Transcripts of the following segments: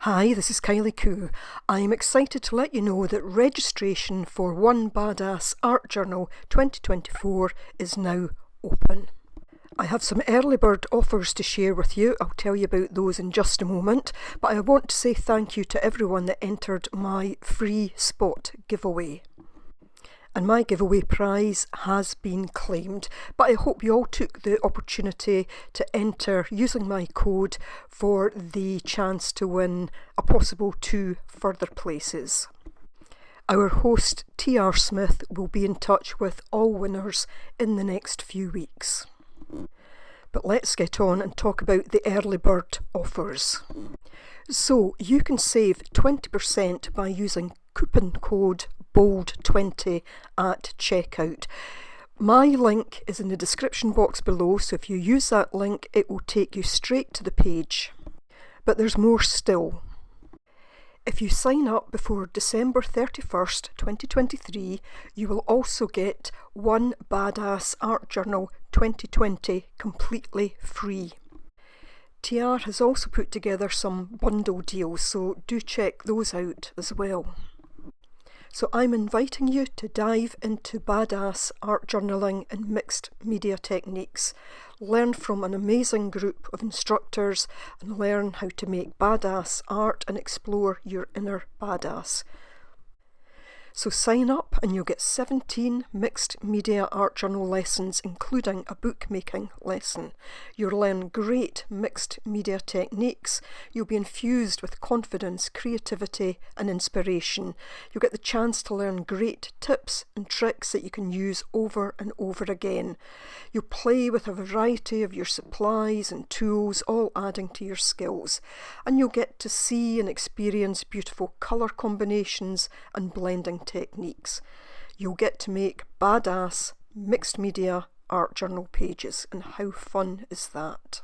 Hi, this is Kylie Coo. I am excited to let you know that registration for One Badass Art Journal 2024 is now open. I have some early bird offers to share with you. I'll tell you about those in just a moment, but I want to say thank you to everyone that entered my free spot giveaway. And my giveaway prize has been claimed, but I hope you all took the opportunity to enter using my code for the chance to win a possible 2 further places. Our host Tiare Smith will be in touch with all winners in the next few weeks. But let's get on and talk about the early bird offers. So you can save 20% by using coupon code BOLD20 at checkout. My link is in the description box below, so if you use that link it will take you straight to the page. But there's more still. If you sign up before December 31st, 2023, you will also get One Badass Art Journal 2020 completely free. Tiare has also put together some bundle deals, so do check those out as well. So I'm inviting you to dive into badass art journaling and mixed media techniques, learn from an amazing group of instructors and learn how to make badass art and explore your inner badass. So sign up and you'll get 17 mixed media art journal lessons, including a bookmaking lesson. You'll learn great mixed media techniques. You'll be infused with confidence, creativity and inspiration. You'll get the chance to learn great tips and tricks that you can use over and over again. You'll play with a variety of your supplies and tools, all adding to your skills. And you'll get to see and experience beautiful colour combinations and blending techniques. You'll get to make badass mixed media art journal pages, and how fun is that?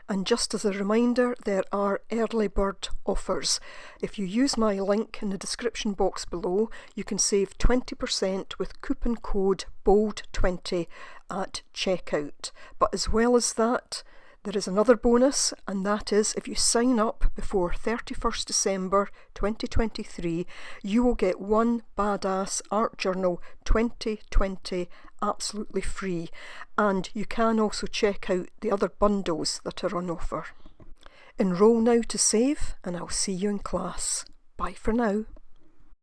And just as a reminder, there are early bird offers. If you use my link in the description box below, you can save 20% with coupon code BOLD20 at checkout. But as well as that, there is another bonus, and that is if you sign up before 31st December 2023, you will get One Badass Art Journal 2020 absolutely free, and you can also check out the other bundles that are on offer. Enroll now to save, and I'll see you in class. Bye for now.